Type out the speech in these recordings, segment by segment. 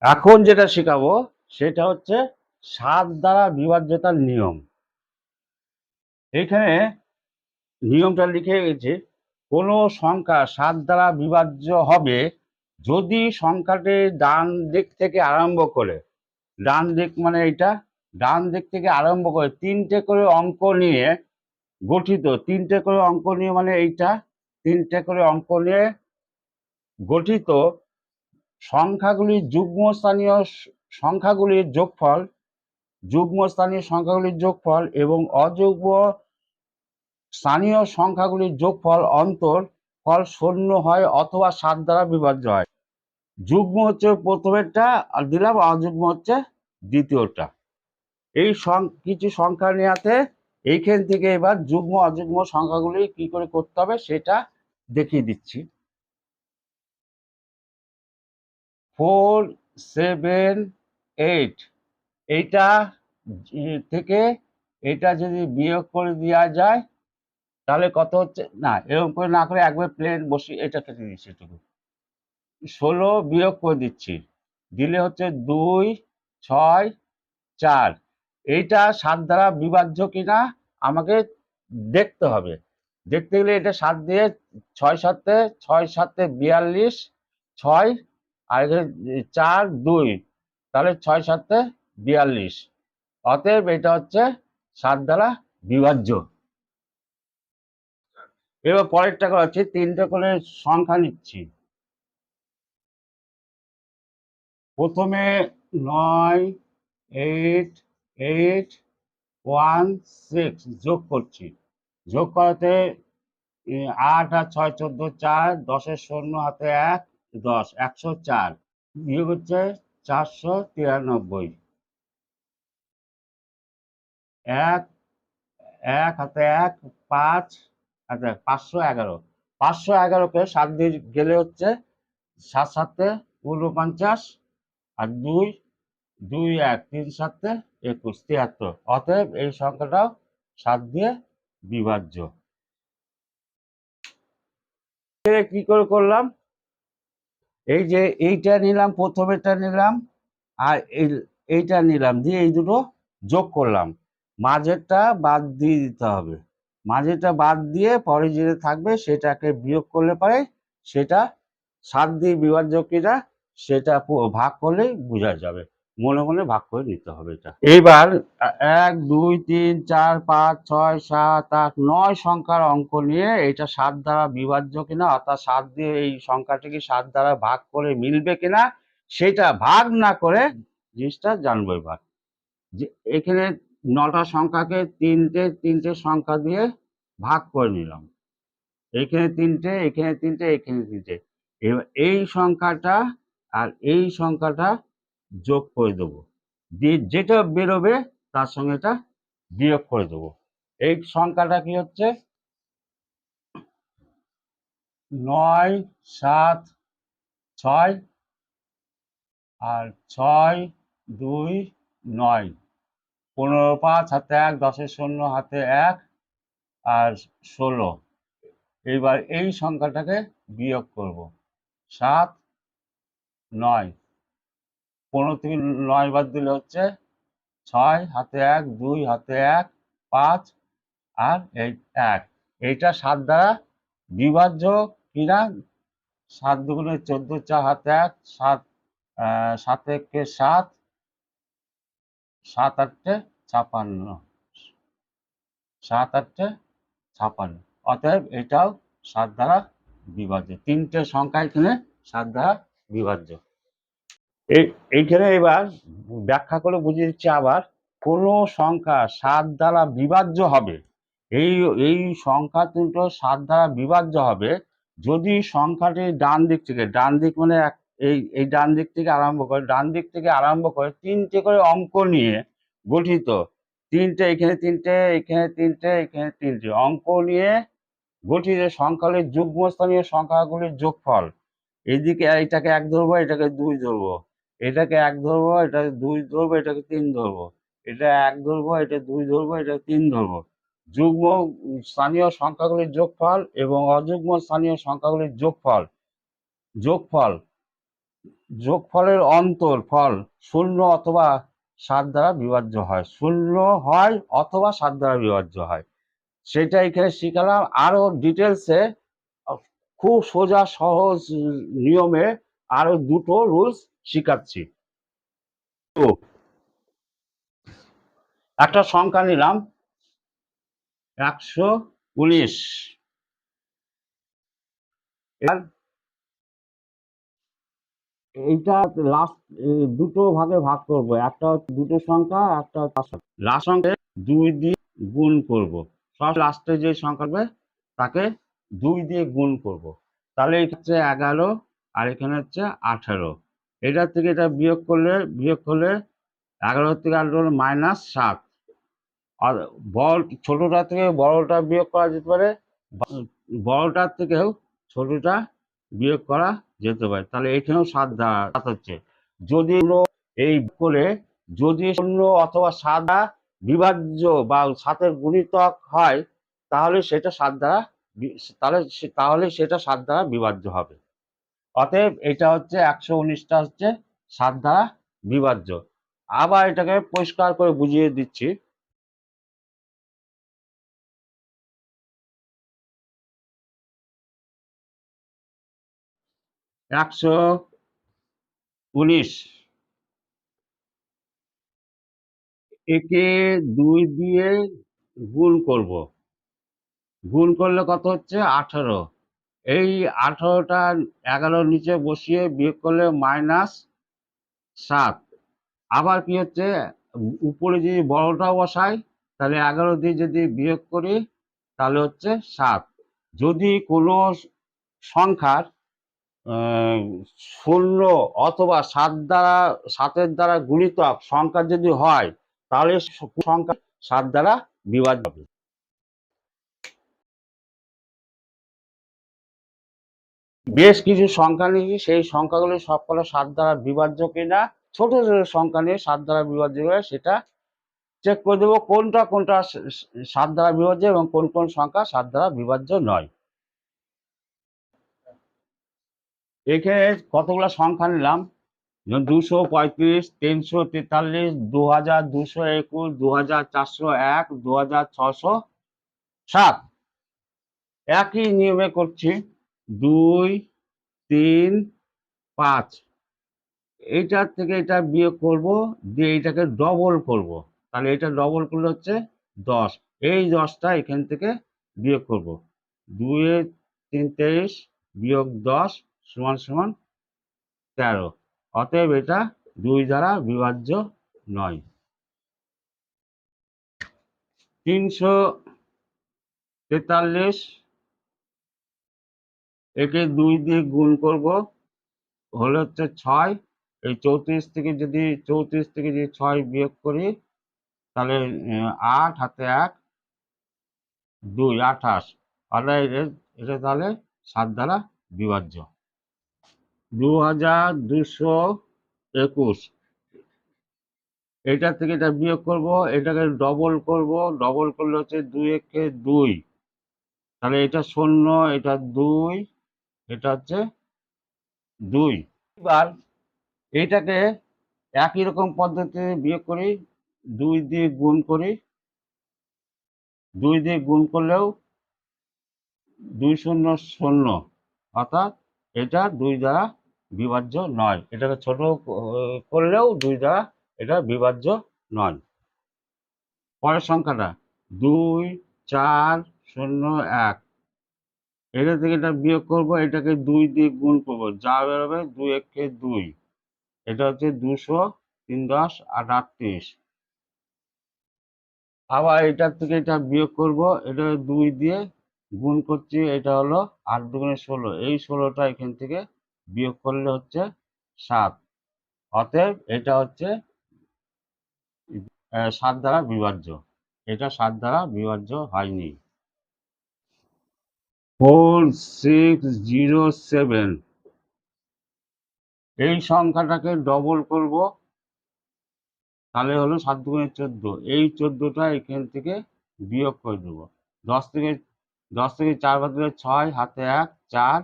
এখন যেটা শেখাবো সেটা হচ্ছে 7 দ্বারা বিভাজ্যতার নিয়ম। এখানে নিয়মটা লিখে গেছে, কোনো সংখ্যা 7 দ্বারা বিভাজ্য হবে যদি সংখ্যাটি ডান দিক থেকে আরম্ভ করে, ডান দিক মানে এইটা, ডান দিক থেকে আরম্ভ করে 3টে করে অঙ্ক নিয়ে গঠিত, 3টে করে অঙ্ক নিয়ে মানে এইটা, 3টে করে অঙ্ক নিয়ে গঠিত সংখ্যাগুলির যুগ্মস্থানীয় সংখ্যাগুলির যোগফল, যুগ্মস্থানীয় সংখ্যাগুলির যোগফল এবং অযুগ্ম স্থানীয় সংখ্যাগুলির যোগফল অন্তর ফল শূন্য হয় অথবা 7 দ্বারা বিভাজ্য হয়। যুগ্ম হচ্ছে প্রথমেরটা আর দিলাম, অযুগ্ম হচ্ছে দ্বিতীয়টা। এই কিছু সংখ্যা নেওয়াতে এইখান থেকে এবার যুগ্ম অযুগ্ম সংখ্যাগুলি কি করে করতে হবে সেটা দেখিয়ে দিচ্ছি। 4, 7, 8 এইটা থেকে এটা যদি বিয়োগ করে দেওয়া যায় তাহলে কত হচ্ছে, না এরকম করে না করে একবার প্লেন বসি, এটা কেটে দিচ্ছি এটুকু, 16 বিয়োগ করে দিচ্ছি, দিলে হচ্ছে 2, 6, 4। এইটা 7 দ্বারা বিভাজ্য কিনা আমাকে দেখতে হবে। দেখতে গেলে এটা 7 দিয়ে 6 7 6 7 42, 6 আর এখানে 4 2, তাহলে 6 7 42। অতএব এটা হচ্ছে 7 দ্বারা বিভাজ্য। এবার পরেরটা করাচ্ছি, 3টে করে সংখ্যা নিচ্ছি। প্রথমে 9, 8, 8, 1, 6 যোগ করছি। যোগ করাতে 8 আর 6 14 4, 10-এর শূন্য হাতে 1, 10, 104 বিয়োগ হচ্ছে 493। 1 1 হাতে 1, 5, আচ্ছা 511। 511কে 7 দিয়ে গেলে হচ্ছে 7 7 49 আর 2 2 1 3 7 21 73। অতএব এই সংখ্যাটাও 7 দিয়ে বিভাজ্য। কি করে করলাম, এই যে এইটা নিলাম, প্রথমেরটা নিলাম আর এইটা নিলাম, দিয়ে এই দুটো যোগ করলাম, মাঝেরটা বাদ দিয়ে দিতে হবে। মাঝেরটা বাদ দিয়ে পরে যেটা থাকবে সেটাকে বিয়োগ করলে পরে সেটা 7 দিয়ে বিভাজ্য কিনা সেটা ভাগ করলেই বোঝা যাবে। মনে মনে ভাগ করে নিতে হবে এটা। এইবার 1 2 3 4 5 6 7 8 9 সংখ্যার অঙ্ক নিয়ে এটা 7 দ্বারা বিভাজ্য কিনা, অর্থাৎ 7 দিয়ে এই সংখ্যাটিকে 7 দ্বারা ভাগ করে মিলবে কিনা সেটা ভাগ না করে জিনিসটা জানবো। এবার যে এখানে 9টা সংখ্যাকে 3টে সংখ্যা দিয়ে ভাগ করে নিলাম, এখানে 3টে, এখানে 3টে, এখানে 3টে। এবার এই সংখ্যাটা আর এই সংখ্যাটা যোগ করে দেবো, দিয়ে যেটা বেরোবে তার সঙ্গে এটা বিয়োগ করে দেবো। এই সংখ্যাটা কি হচ্ছে 9 7 6 আর 6 2 9, 15 5 হাতে 1, 10-এর শূন্য হাতে 1 আর 16। এইবার এই সংখ্যাটাকে বিয়োগ করব, 7 9, 15 থেকে 9 বাদ দিলে হচ্ছে 6 হাতে 1, 2 হাতে 1, 5 আর এই 1। এইটা 7 দ্বারা বিভাজ্য কিনা, 7 দুগুণে 14, 4 হাতে 1, 7 7 একে 7, 7 8 56, 7 8 56। অতএব এটাও 7 দ্বারা বিভাজ্য। 3টে সংখ্যা এখানে 7 দ্বারা বিভাজ্য। এইখানে এবার ব্যাখ্যা করে বুঝিয়ে দিচ্ছি আবার, কোনো সংখ্যা 7 দ্বারা বিভাজ্য হবে, এই এই সংখ্যা দুটো 7 দ্বারা বিভাজ্য হবে যদি সংখ্যাটি ডান দিক থেকে, ডান দিক মানে এই ডান দিক থেকে আরম্ভ করে, ডান দিক থেকে আরম্ভ করে 3টে করে অঙ্ক নিয়ে গঠিত, 3টে, এখানে 3টে, এখানে 3টে, এখানে 3টে অঙ্ক নিয়ে গঠিত সংখ্যাগুলির যুগ্মস্থানীয় সংখ্যাগুলির যোগফল। এইদিকে এটাকে 1 ধরবো, এটাকে 2 ধরবো, এটাকে 1 ধরবো, এটাকে 2 ধরবো, এটাকে 3 ধরবো, এটা 1 ধরবো, এটা 2 ধরবো, এটা 3 ধরবো। যুগ্ম স্থানীয় সংখ্যাগুলির যোগফল এবং অযুগ্ম স্থানীয় সংখ্যাগুলির যোগফল, যোগফল যোগফলের অন্তর ফল 0 অথবা 7 দ্বারা বিভাজ্য হয়, 0 হয় অথবা 7 দ্বারা বিভাজ্য হয়। সেটা এখানে শিখালাম। আরো ডিটেলসে খুব সোজা সহজ নিয়মে আরো দুটো রুলস শিখাচ্ছি। তো একটা সংখ্যা নিলাম 119। এইটা লাস্ট দুটো ভাগে ভাগ করব, একটা হচ্ছে দুটো সংখ্যা, একটা লাস্ট সংখ্যা 2 দিয়ে গুণ করব। সব লাস্টে যে সংখ্যা হবে তাকে 2 দিয়ে গুণ করব। তাহলে এটা হচ্ছে 11 আর এখানে হচ্ছে 18। এটার থেকে এটা বিয়োগ হলে 11 থেকে 18 হলো -7। আর ছোটটা থেকে বড়টা বিয়োগ করা যেতে পারে, বড়টার থেকেও ছোটটা বিয়োগ করা যেতে পারে। তাহলে এখানেও 7 হচ্ছে। যদি এই করে যদি 0 অথবা 7 বিভাজ্য বা 7-এর গুণিতক হয়, তাহলে সেটা 7 দ্বারা তাহলে সেটা 7 দ্বারা বিভাজ্য হবে। অতএব এটা হচ্ছে 119টা হচ্ছে 7 দ্বারা বিভাজ্য। আবার এটাকে পরিষ্কার করে বুঝিয়ে দিচ্ছি। একশো 19 একে 2 দিয়ে গুণ করব। গুণ করলে কত হচ্ছে 18। এই 18টা 11 নিচে বসিয়ে বিয়োগ করলে -7। আবার কি হচ্ছে, উপরে যদি বড়টা বসাই তাহলে 11 দিয়ে যদি বিয়োগ করি তাহলে হচ্ছে 7। যদি কোনো সংখ্যার 0 অথবা 7-এর দ্বারা গুণিতক সংখ্যা যদি হয়, তাহলে সংখ্যা 7 দ্বারা বিভাজ্য হবে। বেশ কিছু সংখ্যা নিয়েছি, সেই সংখ্যাগুলি সবকটা 7 দ্বারা বিভাজ্য কিনা। ছোট ছোট সংখ্যা নিয়ে 7 দ্বারা বিভাজ্য করে সেটা চেক করে দেবো কোনটা 7 দ্বারা বিভাজ্য এবং কোন কোন সংখ্যা 7 দ্বারা বিভাজ্য নয়। এখানে কতগুলো সংখ্যা নিলাম, 235, 343, 2221, 2401, 2607। একই নিয়মে করছি, 2, 3, 5। এইটার থেকে এটা বিয়োগ করব, দিয়ে এটাকে ডবল করব। তাহলে এটা ডবল করলে হচ্ছে 10। এই 10টা এখান থেকে বিয়োগ করব। 2 এ 3 23 বিয়োগ 10 সমান সমান 13। অতএব এটা 2 দ্বারা বিভাজ্য নয়। 343 একে 2 দিয়ে গুণ করব, হলে হচ্ছে 6। এই 34 থেকে যদি 6 বিয়োগ করি তাহলে 8 হাতে 1 2 28। অর্থাৎ এটা তাহলে 7 দ্বারা বিভাজ্য। 2221, এটা থেকে এটা বিয়োগ করব, এটাকে ডবল করব, ডবল করলে হচ্ছে 2 একে 2। তাহলে এটা 0, এটা 2, এটা হচ্ছে 2। এবার এইটাকে একই রকম পদ্ধতিতে বিয়োগ করি, 2 দিয়ে গুণ করি। 2 দিয়ে গুণ করলেও 2 শূন্য 0, অর্থাৎ এটা 2 দ্বারা বিভাজ্য নয়। এটাকে ছোট করলেও 2 দ্বারা এটা বিভাজ্য নয়। পরের সংখ্যাটা 2 4 0 1, এটা থেকে এটা বিয়োগ করব, এটাকে 2 দিয়ে গুণ করব, যা বেরোবে 2 একে 2। এটা হচ্ছে 200, 3 10 38। আবার এটার থেকে এটা বিয়োগ করব, এটা 2 দিয়ে গুণ করছি, এটা হলো 8 দুগুণে 16। এই 16টা এখান থেকে বিয়োগ করলে হচ্ছে 7। অতএব এটা হচ্ছে 7 দ্বারা বিভাজ্য। এটা 7 দ্বারা বিভাজ্য হয়নি। 4607, এই সংখ্যাটাকে ডবল করব, তাহলে হলো 7 দুগুণে 14। এই 14টা এখান থেকে বিয়োগ করে দেব। 10 থেকে 4 বাদ দিলে 6, হাতে 1 4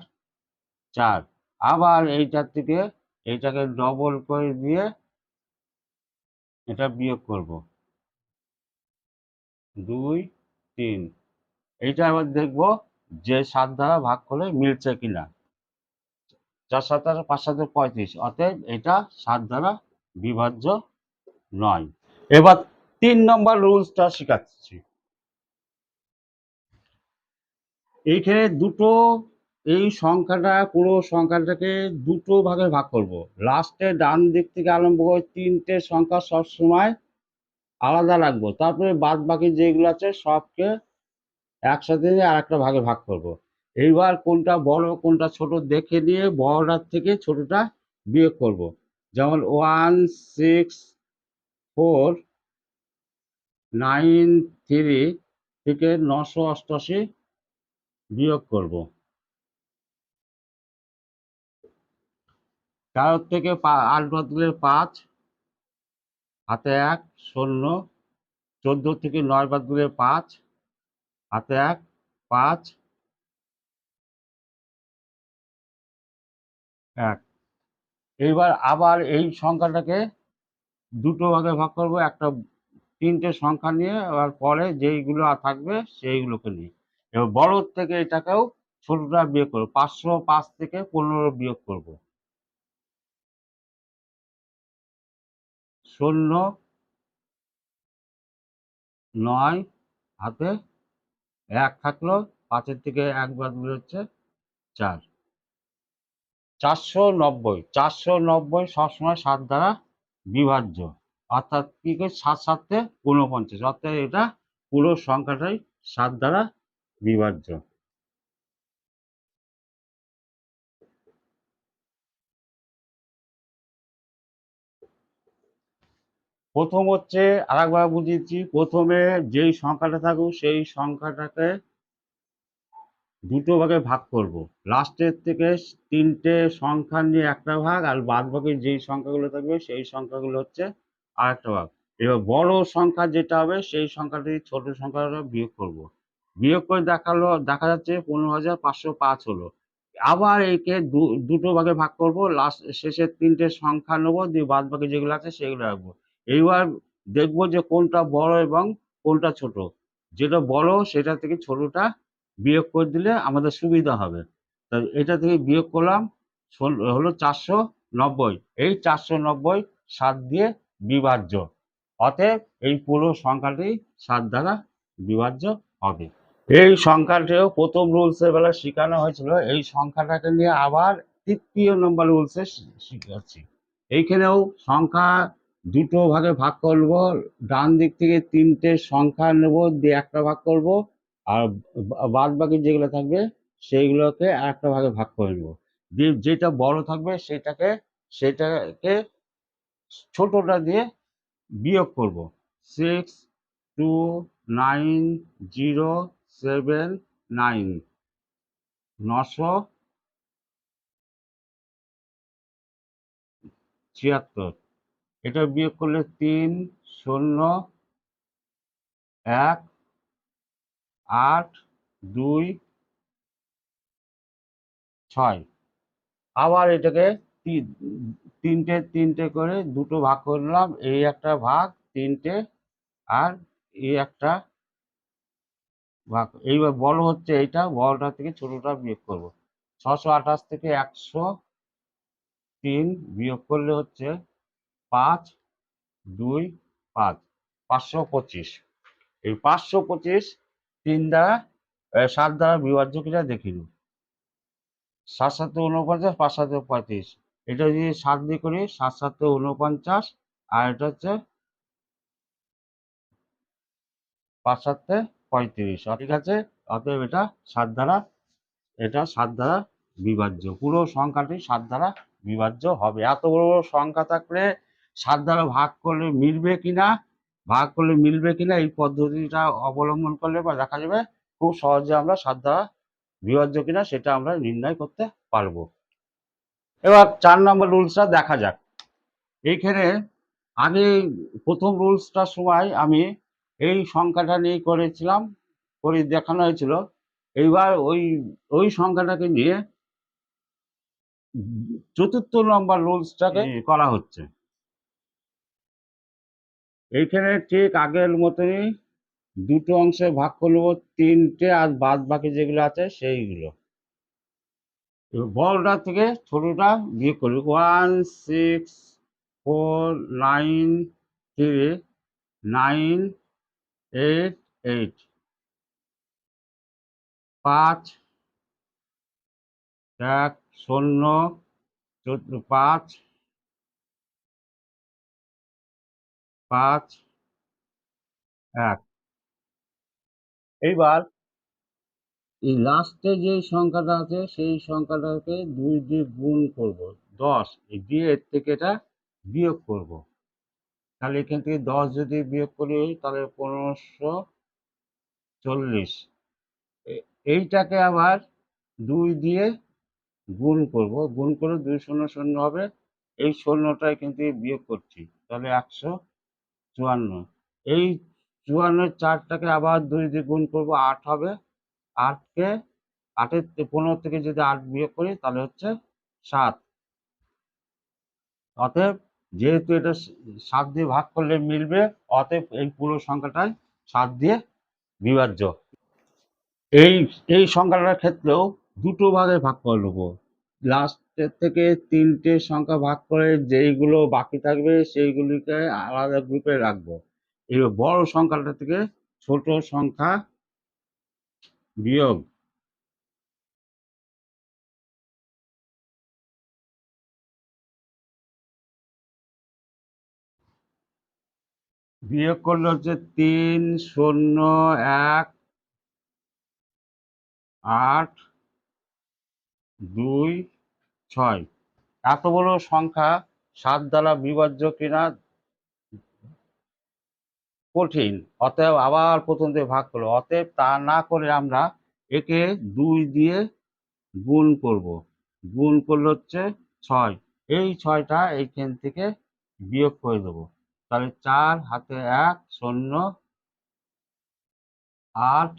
4। আবার এইটার থেকে এইটাকে ডবল করে দিয়ে এটা বিয়োগ করব 2 3। এইটা এবার দেখব যে 7 দ্বারা ভাগ করলে মিলছে কিনা। 4 7 5 7 35, অতএব এটা 7 দ্বারা বিভাজ্য নয়। এবার 3 নম্বর রুলসটা শেখাচ্ছি। এইখানে দুটো, এই সংখ্যাটা পুরো সংখ্যাটাকে দুটো ভাগে ভাগ করব। লাস্টে ডান দিক থেকে আরম্ভ করে 3টে সংখ্যা সবসময় আলাদা রাখবো, তারপরে বাদ বাকি যেগুলো আছে সবকে একসাথে আর একটা ভাগে ভাগ করব। এইবার কোনটা বড় কোনটা ছোট দেখে নিয়ে বড়টার থেকে ছোটটা বিয়োগ করব। যেমন 1 6 4 9 3 থেকে 988 বিয়োগ করব। 4 থেকে 8 বাদ দিলে 5, হাতে 1 শূন্য। 14 থেকে 9 বাদ দিলে 5, হাতে 1 5 1। এইবার আবার এই সংখ্যাটাকে দুটো ভাগে ভাগ করব, একটা 3টে সংখ্যা নিয়ে, আর পরে যেইগুলো থাকবে সেইগুলোকে নিয়ে। এবার বড় থেকে এটাকেও ছোটটা বিয়োগ করবো। 505 থেকে 15 বিয়োগ করব। শূন্য 9, হাতে 1 থাকলো, 5-এর থেকে 1 বাদ দিলে হচ্ছে 4। 490, 490 সবসময় 7 দ্বারা বিভাজ্য, অর্থাৎ কি করে 7 7 49, অর্থাৎ এটা পুরো সংখ্যাটাই 7 দ্বারা বিভাজ্য। প্রথম হচ্ছে, আরেকবার বুঝিয়েছি, প্রথমে যেই সংখ্যাটা থাকুক সেই সংখ্যাটাকে দুটো ভাগে ভাগ করব। লাস্টের থেকে 3টে সংখ্যা নিয়ে একটা ভাগ, আর বাদ বাকি যেই সংখ্যাগুলো থাকবে সেই সংখ্যাগুলো হচ্ছে আরেকটা ভাগ। এবার বড় সংখ্যা যেটা হবে সেই সংখ্যাটি ছোট সংখ্যাটা বিয়োগ করব। বিয়োগ করে দেখা যাচ্ছে 15,505 হলো। আবার একে দুটো ভাগে ভাগ করব, লাস্ট শেষের 3টে সংখ্যা নেবো, দিয়ে বাদ বাকি যেগুলো আছে সেগুলো রাখবো। এইবার দেখবো যে কোনটা বড় এবং কোনটা ছোট। যেটা বড় সেটা থেকে ছোটটা বিয়োগ করে দিলে আমাদের সুবিধা হবে। তাই এটা থেকে বিয়োগ করলাম, হলো 490। এই 490 7 দিয়ে বিভাজ্য, অতএব এই পুরো সংখ্যাটি 7 দ্বারা বিভাজ্য হবে। এই সংখ্যাটিও প্রথম রুলসের বেলা শেখানো হয়েছিল। এই সংখ্যাটাকে নিয়ে আবার 3য় নম্বর রুলসে শিখাচ্ছি। এইখানেও সংখ্যা দুটো ভাগে ভাগ করব। ডান দিক থেকে 3টে সংখ্যা নেব, দিয়ে একটা ভাগ করব, আর বাদ বাকি যেগুলো থাকবে সেইগুলোকে একটা ভাগে ভাগ করে নেব। দিয়ে যেটা বড় থাকবে সেটাকে ছোটটা দিয়ে বিয়োগ করব। 6 2 9 0 7 9, 976। এটা বিয়োগ করলে 3 0 1 8 2 6। আবার এটাকে তিনটে তিনটে করে দুটো ভাগ করলাম, এই একটা ভাগ 3টে, আর এই একটা ভাগ। এইবার বড় হচ্ছে এইটা, বড়টা থেকে ছোটটা বিয়োগ করব। 628 থেকে 103 বিয়োগ করলে হচ্ছে 5 2 5, 525। এই 525 7 দ্বারা বিভাজ্য কিনা দেখি। 7 7 49, 5 7 35। এটা যদি 7 দিয়ে করি, 7 7 49, আর এটা হচ্ছে 5 7 35। ঠিক আছে, অতএব এটা 7 দ্বারা বিভাজ্য। পুরো সংখ্যাটি 7 দ্বারা বিভাজ্য হবে। এত বড় বড় সংখ্যা থাকলে 7 দ্বারা ভাগ করলে মিলবে কিনা এই পদ্ধতিটা অবলম্বন করলে বা দেখা যাবে খুব সহজে আমরা 7 দ্বারা বিভাজ্য কিনা সেটা আমরা নির্ণয় করতে পারবো। এবার 4 নম্বর রুলসটা দেখা যাক। এইখানে আগে প্রথম রুলসটার সময় আমি এই সংখ্যাটা নিয়ে করেছিলাম, করে দেখানো হয়েছিল। এইবার ওই সংখ্যাটাকে নিয়ে চতুর্থ নম্বর রুলসটাকে করা হচ্ছে। এইখানে ঠিক আগের মতনই দুটো অংশে ভাগ করব, তিনটে, আর বাদ বাকি যেগুলো আছে সেইগুলো। বড়টা থেকে ছোটটা বিয়োগ করবি। 1 6 4 9 3 9 8 8 5 1 0 5 5 1। এইবার এই লাস্টে যে সংখ্যাটা আছে সেই সংখ্যাটাকে 2 দিয়ে গুণ করব, 10, দিয়ে এর থেকে এটা বিয়োগ করব। তাহলে এখান থেকে 10 যদি বিয়োগ করি তাহলে 1540। এইটাকে আবার 2 দিয়ে গুণ করব, গুণ করে 2 শূন্য শূন্য হবে, এই শূন্যটাই কিন্তু বিয়োগ করছি, তাহলে 154। এই 54 4টাকে আবার 2 দিয়ে গুণ করব, 8 হবে। 8কে 8-এর 15 থেকে যদি 8 বিয়োগ করি তাহলে হচ্ছে 7। অতএব যেহেতু এটা 7 দিয়ে ভাগ করলে মিলবে, অতএব এই পুরো সংখ্যাটাই 7 দিয়ে বিভাজ্য। এই এই সংখ্যাটার ক্ষেত্রেও দুটো ভাগে ভাগ করে নেবো। লাস্টের থেকে 3টে সংখ্যা ভাগ করে যেইগুলো বাকি থাকবে সেইগুলিকে আলাদা গ্রুপে রাখবো। এবার বড় সংখ্যাটা থেকে ছোট সংখ্যা বিয়োগ। বিয়োগ করলে হচ্ছে 3 0 1 8 2 6। এত বড় সংখ্যা 7 দ্বারা বিভাজ্য কিনা কঠিন, অতএব আবার প্রথম থেকে ভাগ করবো। অতএব তা না করে আমরা একে 2 দিয়ে গুণ করব, গুণ করলে হচ্ছে 6। এই 6টা এইখান থেকে বিয়োগ করে দেবো, তাহলে 4 হাতে 1 শূন্য 8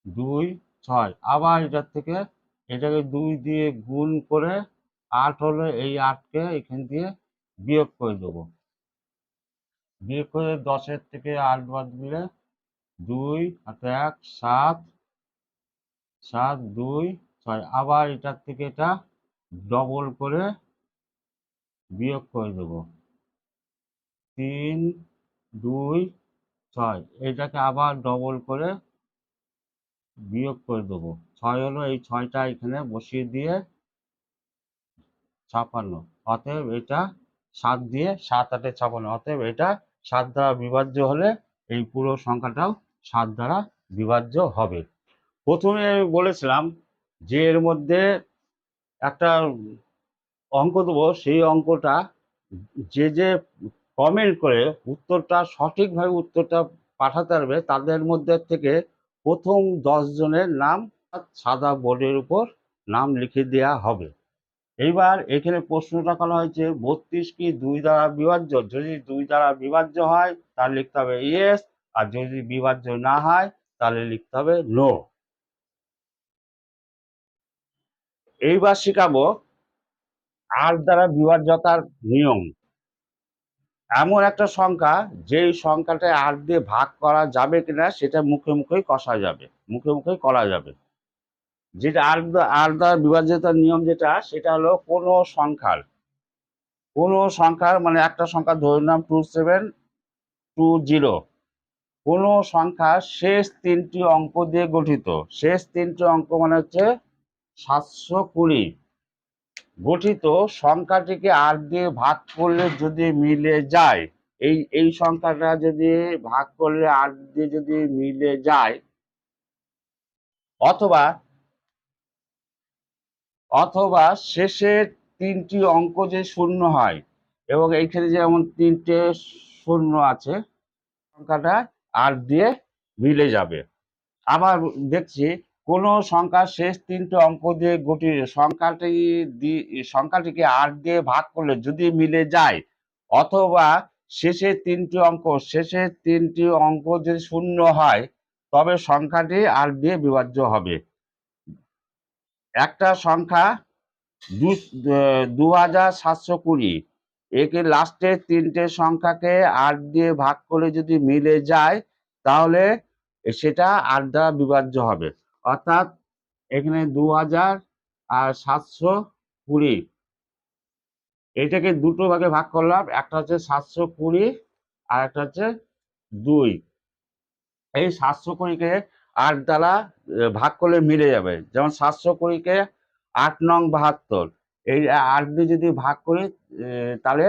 2 6। আবার এটার থেকে এটাকে 2 দিয়ে গুণ করে 8 হলো, এই 8কে এখান দিয়ে বিয়োগ করে দেবো। বিয়োগ করে 10-এর থেকে 8 বাদ দিলে 2 হাতে 1 7 7 2 6। আবার এটার থেকে এটা ডবল করে বিয়োগ করে দেবো, 3 2 6। এটাকে আবার ডবল করে বিয়োগ করে দেবো, 6 হলো, এই 6টা এখানে বসিয়ে দিয়ে 56। অতএব এটা 7 দিয়ে 7 8 56, অতএব এটা 7 দ্বারা বিভাজ্য হলে এই পুরো সংখ্যাটাও 7 দ্বারা বিভাজ্য হবে। প্রথমে আমি বলেছিলাম যে এর মধ্যে একটা অঙ্ক দেবো, সেই অঙ্কটা যে কমেন্ট করে উত্তরটা সঠিকভাবে উত্তরটা পাঠাতে পারবে তাদের মধ্যে থেকে প্রথম 10 জনের নাম সাদা বোর্ডের উপর নাম লিখে দেওয়া হবে। এইবার এখানে প্রশ্নটা করা হয়েছে 32 কি 2 দ্বারা বিভাজ্য? যদি 2 দ্বারা বিভাজ্য হয় তাহলে লিখতে হবে ইয়েস, আর যদি বিভাজ্য না হয় তাহলে লিখতে হবে নো। এইবার শিখাবো 8 দ্বারা বিভাজ্যতার নিয়ম। এমন একটা সংখ্যা যেই সংখ্যাটা 8 দিয়ে ভাগ করা যাবে কিনা সেটা মুখে মুখেই কষা যাবে, মুখে মুখেই করা যাবে। যেটা 8 দ্বারা বিভাজ্যতার নিয়ম যেটা, সেটা হলো কোনো সংখ্যার মানে একটা সংখ্যা ধরে নাম 2720, কোনো সংখ্যার শেষ 3টি অঙ্ক দিয়ে গঠিত। শেষ 3টি অঙ্ক মানে হচ্ছে 720 গঠিত সংখ্যাটিকে 8 দিয়ে ভাগ করলে যদি মিলে যায়, এই সংখ্যাটা যদি ভাগ করলে 8 দিয়ে যদি মিলে যায়, অথবা অথবা শেষের 3টি অঙ্ক যে শূন্য হয়, এবং এইখানে যেমন 3টে শূন্য আছে, সংখ্যাটা 8 দিয়ে মিলে যাবে। আবার দেখছি কোনো সংখ্যার শেষ 3টে অঙ্ক দিয়ে গঠিত সংখ্যাটিকে 8 দিয়ে ভাগ করলে যদি মিলে যায়, অথবা শেষের 3টি অঙ্ক যদি শূন্য হয়, তবে সংখ্যাটি 8 দিয়ে বিভাজ্য হবে। একটা সংখ্যা 2720। একে লাস্টের তিনটে সংখ্যাকে 8 দিয়ে ভাগ করে যদি মিলে যায় তাহলে সেটা 8 দ্বারা বিভাজ্য হবে। অর্থাৎ এখানে 2720, এটাকে দুটো ভাগে ভাগ করলাম, একটা হচ্ছে 720 আর একটা হচ্ছে 2। এই 720-কে 8 দ্বারা ভাগ করলে মিলে যাবে। যেমন 720-কে 8 নং 72, এই 8 দিয়ে যদি ভাগ করি তাহলে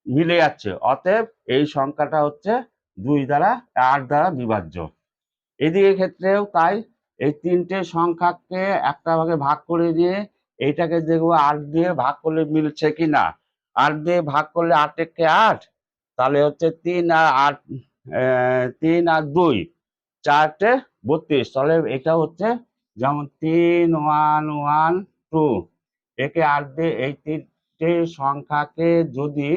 মিলে যাচ্ছে। অতএব এই সংখ্যাটা হচ্ছে 2 দ্বারা 8 দ্বারা বিভাজ্য। এদিকে ক্ষেত্রেও তাই, এই তিনটে সংখ্যাকে একটা ভাগে ভাগ করে দিয়ে এইটাকে দেখবো 8 দিয়ে ভাগ করলে মিলছে কিনা। 8 দিয়ে ভাগ করলে 8 একে 8, তাহলে হচ্ছে 3 আর 8, 3 আর 2, 4টে 32। তাহলে এটা হচ্ছে যেমন 3112। একে 8 দিয়ে, এই তিনটে সংখ্যাকে যদি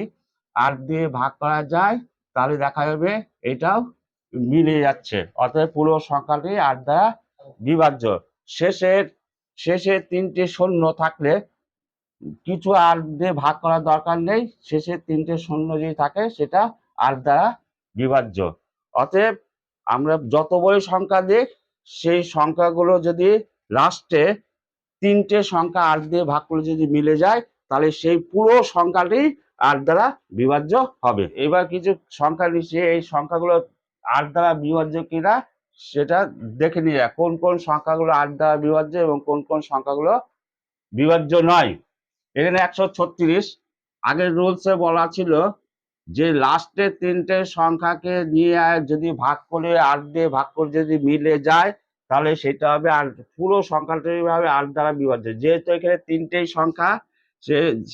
8 দিয়ে ভাগ করা যায় তাহলে দেখা যাবে এটাও মিলে যাচ্ছে। অর্থাৎ পুরো সংখ্যাটি 8 দ্বারা বিভাজ্য। শেষে তিনটে শূন্য থাকলে কিছু 8 দিয়ে ভাগ করার দরকার নেই, শেষে তিনটে শূন্য যদি থাকে সেটা 8 দ্বারা বিভাজ্য। অতএব আমরা যত বড় সংখ্যা দিই সেই সংখ্যাগুলো যদি লাস্টে তিনটে সংখ্যা 8 দিয়ে ভাগ করে যদি মিলে যায় তাহলে সেই পুরো সংখ্যাটি 8 দ্বারা বিভাজ্য হবে। এবার কিছু সংখ্যা নিচ্ছি, এই সংখ্যাগুলো 8 দ্বারা বিভাজ্য কিনা সেটা দেখে নিয়ে যায়। কোন কোন সংখ্যাগুলো 8 দ্বারা বিভাজ্য এবং কোন কোন সংখ্যাগুলো বিভাজ্য নয়। এখানে 136, আগের রুলসে বলা ছিল যে লাস্টে তিনটে সংখ্যাকে নিয়ে যদি ভাগ করে 8 দিয়ে ভাগ করে যদি মিলে যায় তাহলে সেটা হবে, আর পুরো সংখ্যাটি হবে 8 দ্বারা বিভাজ্য। যেহেতু এখানে তিনটেই সংখ্যা,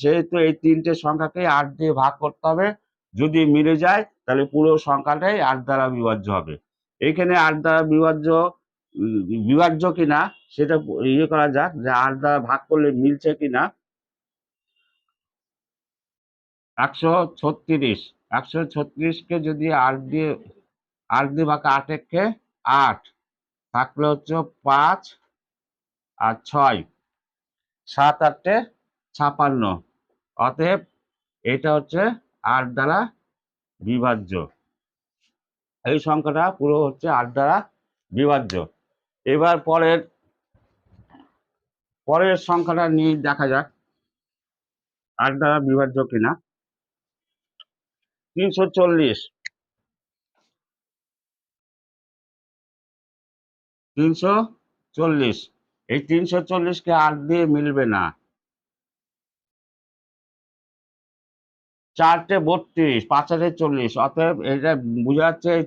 সেহেতু এই তিনটে সংখ্যাকে 8 দিয়ে ভাগ করতে হবে, যদি মিলে যায় তাহলে পুরো সংখ্যাটাই 8 দ্বারা বিভাজ্য হবে। এখানে 8 দ্বারা বিভাজ্য কিনা সেটা ইয়ে করা যাক, যে 8 দ্বারা ভাগ করলে মিলছে কিনা। 136কে যদি 8 দিয়ে ভাগ, 8 একে 8 থাকলে হচ্ছে 5 আর 6, 7 8 56। অতএব এটা হচ্ছে 8 দ্বারা বিভাজ্য। এই সংখ্যাটা পুরো হচ্ছে 8 দ্বারা বিভাজ্য। এবার পরের সংখ্যাটা নিয়ে দেখা যাক 8 দ্বারা বিভাজ্য কিনা। 340। 340, এই 340-কে 8 দিয়ে মিলবে না। 4টে 32, 5 8 40। অতএব এটা বোঝা যাচ্ছে এই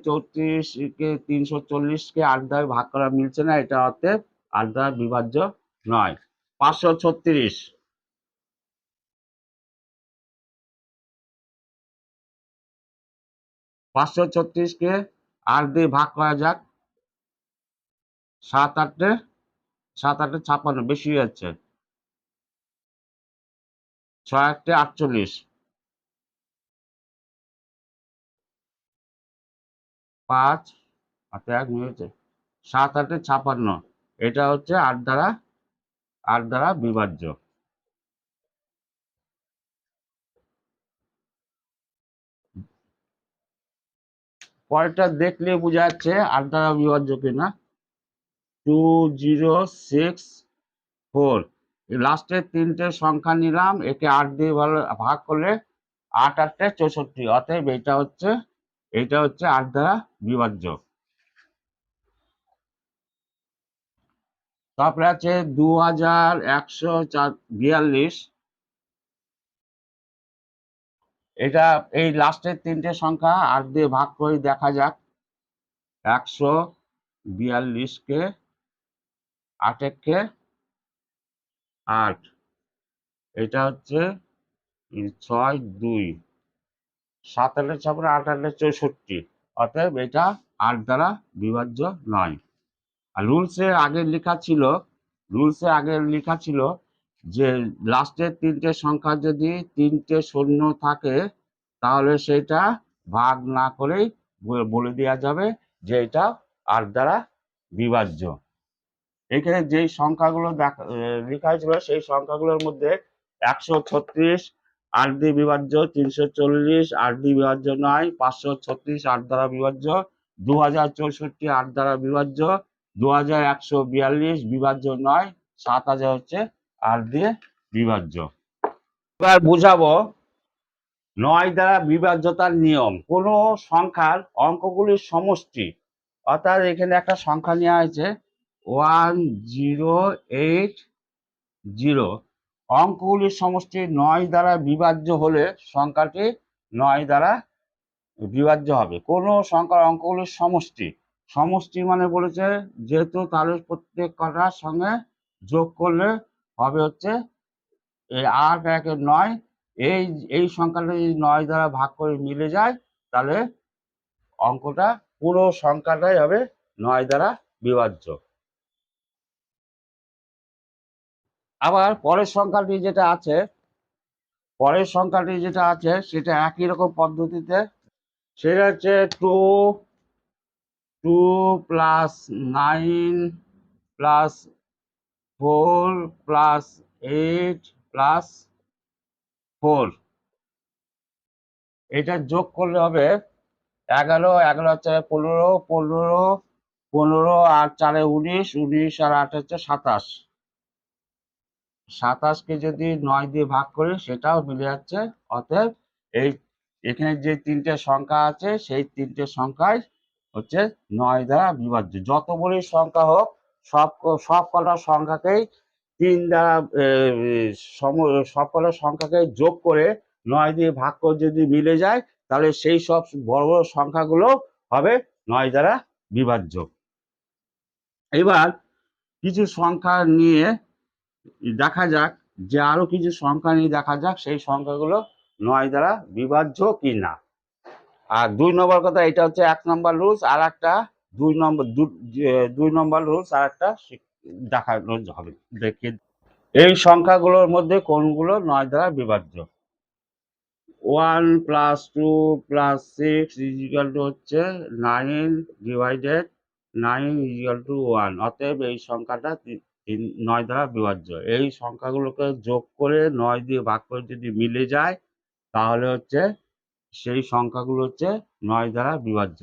340-কে 8 দ্বারা ভাগ করা মিলছে না, এটা অতএব 8 দ্বারা বিভাজ্য নয়। 536। 536-কে 8 দিয়ে ভাগ করা যাক। 7 8 56, বেশি হয়ে যাচ্ছে। 6 8 48, 5 8 1 মিলেছে। 7 8 56, এটা হচ্ছে 8 দ্বারা বিভাজ্য। পরেরটা দেখলে বোঝা যাচ্ছে 8 দ্বারা বিভাজ্য কিনা। 2064, লাস্টের তিনটে সংখ্যা নিলাম, একে 8 দিয়ে ভাগ করলে 8 8 64। অতএব এটা হচ্ছে 8 দ্বারা বিভাজ্য। তারপরে আছে 2142। এটা এই লাস্টের তিনটে সংখ্যা 8 দিয়ে ভাগ করে দেখা যাক। 142-কে 8 একে 8, এটা হচ্ছে 6 2, 7 8 56, 8 8 64। অতএব এটা 8 দ্বারা বিভাজ্য নয়। আর রুলসে আগে লেখা ছিল যে লাস্টের তিনটে সংখ্যা যদি তিনটে শূন্য থাকে তাহলে সেটা ভাগ না করেই বলে দেওয়া যাবে যে এটা 8 দ্বারা বিভাজ্য। এখানে যেই সংখ্যাগুলো লেখা হয়েছিল সেই সংখ্যাগুলোর মধ্যে 136 8 দিয়ে বিভাজ্য, 340 8 দিয়ে বিভাজ্য নয়, 536 8 দ্বারা বিভাজ্য, 2064 8 দ্বারা বিভাজ্য, 2142 বিভাজ্য নয়, 7000 হচ্ছে 8 দিয়ে বিভাজ্য। এবার বুঝাবো 9 দ্বারা বিভাজ্যতার নিয়ম। কোন সংখ্যার অঙ্কগুলির সমষ্টি, অর্থাৎ এখানে একটা সংখ্যা নেওয়া হয়েছে 1080, অঙ্কগুলির সমষ্টি 9 দ্বারা বিভাজ্য হলে সংখ্যাটি 9 দ্বারা বিভাজ্য হবে। কোন সংখ্যার অঙ্কগুলির সমষ্টি, সমষ্টি মানে বলেছে যেহেতু তাহলে প্রত্যেক কটার সঙ্গে যোগ করলে হবে হচ্ছে 8 1 9, এই সংখ্যাটা যদি 9 দ্বারা ভাগ করে মিলে যায় তাহলে অঙ্কটা পুরো সংখ্যাটাই হবে 9 দ্বারা বিভাজ্য। আবার পরের সংখ্যাটি যেটা আছে সেটা একই রকম পদ্ধতিতে, সেটা হচ্ছে 2 প্লাস 9 প্লাস 4 প্লাস 8 প্লাস 4, এটা যোগ করলে হবে 11, 11 আর 4 15, 15, 15 আর 4 19, 19 আর 8 হচ্ছে 27, 27কে যদি 9 দিয়ে ভাগ করি সেটাও মিলে যাচ্ছে। অতএব এই এখানে যে তিনটে সংখ্যা আছে সেই তিনটে সংখ্যাই হচ্ছে 9 দ্বারা বিভাজ্য। যত বড়ই সংখ্যা হোক সব কটা সংখ্যাকেই 3 দ্বারা সব কটা সংখ্যাকে যোগ করে 9 দিয়ে ভাগ করে যদি মিলে যায় তাহলে সেই সব বড় বড় সংখ্যাগুলো হবে 9 দ্বারা বিভাজ্য। এবার কিছু সংখ্যা নিয়ে দেখা যাক, যে আরো কিছু সংখ্যা নিয়ে দেখা যাক সেই সংখ্যাগুলো 9 দ্বারা বিভাজ্য কি না। আর 2 নম্বর কথা, এটা হচ্ছে 1 নম্বর রুলস, আর একটা 2 নম্বর রুলস আর একটা দেখানো হবে। দেখি এই সংখ্যাগুলোর মধ্যে কোনগুলো 9 দ্বারা বিভাজ্য। 1 প্লাস 2 প্লাস 6 ইজিক্যাল টু হচ্ছে 9 ডিভাইডেড 9 ইজিক্যাল টু 1, অতএব এই সংখ্যাটা 9 দ্বারা বিভাজ্য। এই সংখ্যাগুলোকে যোগ করে 9 দিয়ে ভাগ করে যদি মিলে যায় তাহলে হচ্ছে সেই সংখ্যাগুলো হচ্ছে 9 দ্বারা বিভাজ্য।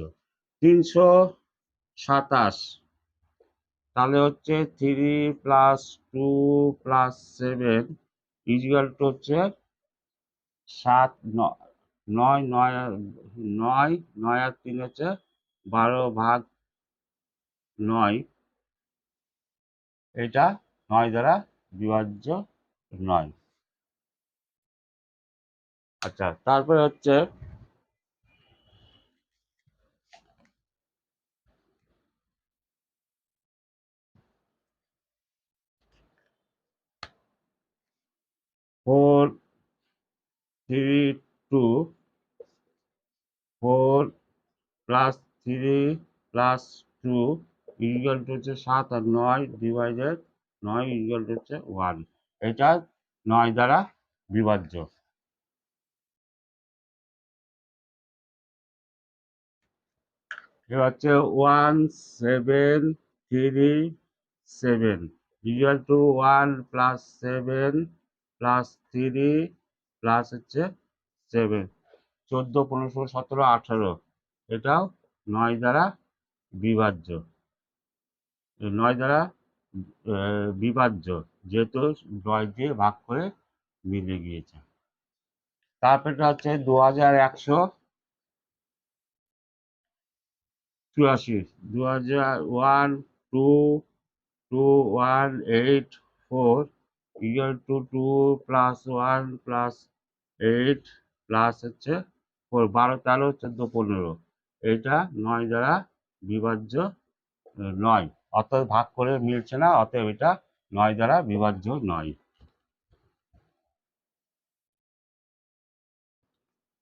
327, তাহলে হচ্ছে 3 প্লাস 2 প্লাস 7 ইজিক্যাল টু হচ্ছে 7, 9 9 9 আর 3 হচ্ছে 12 ভাগ 9, এটা 9 দ্বারা বিভাজ্য নয়। আচ্ছা, তারপরে হচ্ছে 4 3 2, 4 প্লাস 3 প্লাস 2 ইকুয়াল টু হচ্ছে 7 আর 9 ডিভাইডেড 9 ইকুয়াল টু হচ্ছে 1, এটা 9 দ্বারা বিভাজ্য। এবার হচ্ছে 1 7 3 7 equal to 1 plus 7 plus 3 plus হচ্ছে 7, 14 15 16 17 18, এটাও 9 দ্বারা বিভাজ্য। 9 দ্বারা বিভাজ্য যেহেতু 9 দিয়ে ভাগ করে মিলে গিয়েছে। তারপরে হচ্ছে 2184, 1 2 2 1 8 4 equal to 2 plus 1 plus 8 plus হচ্ছে 4, 12 13 14 15, এটা 9 দ্বারা বিভাজ্য নয়, অর্থাৎ ভাগ করে মিলছে না, অতএব এটা 9 দ্বারা বিভাজ্য নয়।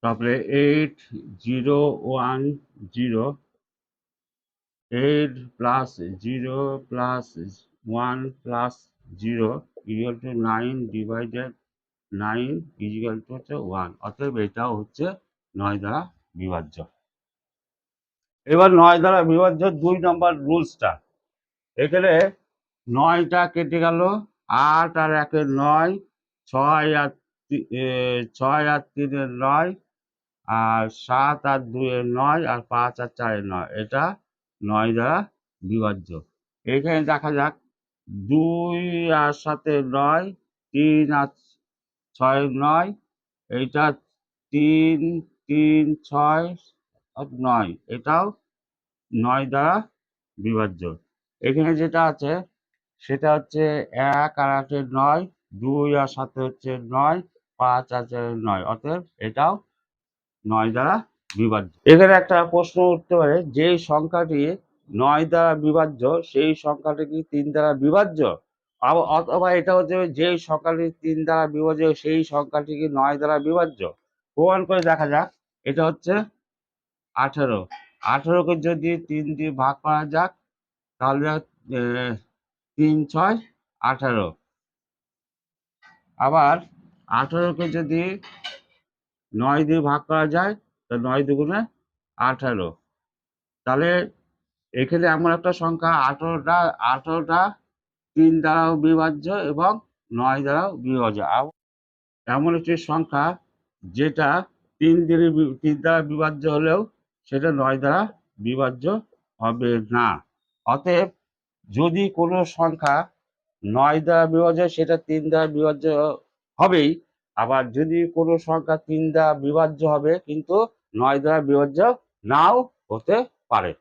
তারপরে 8 0 1 0, 8 plus 0 plus 1 plus 0 equal to 9 divided 9 equal to হচ্ছে 1, অতএব এটাও হচ্ছে 9 দ্বারা বিভাজ্য। এবার 9 দ্বারা বিভাজ্য 2 নম্বর রুলসটা, এখানে 9টা কেটে গেল, 8 আর 1 9, ছয় আর 3 9, আর 7 আর 2 9, আর 5 আর 4 9, এটা 9 দ্বারা বিভাজ্য। এখানে দেখা যাক 2 আর 7 9, 3 আর 6 9, এইটা 3 3 6 আর 9, এটাও 9 দ্বারা বিভাজ্য। এখানে যেটা আছে সেটা হচ্ছে 1 আর 8 9, 2 আর 7 হচ্ছে 9, 5 আর 4 9, অতএব এটাও 9 দ্বারা বিভাজ্য। এখানে একটা প্রশ্ন উঠতে পারে, যে সংখ্যাটি 9 দ্বারা বিভাজ্য সেই সংখ্যাটি কি 3 দ্বারা বিভাজ্য? অথবা এটা হচ্ছে যে সংখ্যাটি 3 দ্বারা বিভাজ্য সেই সংখ্যাটি কি 9 দ্বারা বিভাজ্য? প্রমাণ করে দেখা যাক। এটা হচ্ছে 18। 18কে যদি 3 দিয়ে ভাগ করা যাক তাহলে 3 6 18। আবার 18কে যদি 9 দিয়ে ভাগ করা যায় তো 9 দুগুণে 18। তাহলে এখানে এমন একটা সংখ্যা 18টা 3 দ্বারাও বিভাজ্য এবং 9 দ্বারাও বিভাজ্য। এমন একটি সংখ্যা যেটা 3 দ্বারা বিভাজ্য হলেও সেটা 9 দ্বারা বিভাজ্য হবে না। অতএব যদি কোনো সংখ্যা 9 দ্বারা বিভাজ্য সেটা 3 দ্বারা বিভাজ্য হবেই, আবার যদি কোনো সংখ্যা 3 দ্বারা বিভাজ্য হবে কিন্তু 9 দ্বারা বিভাজ্য নাও হতে পারে।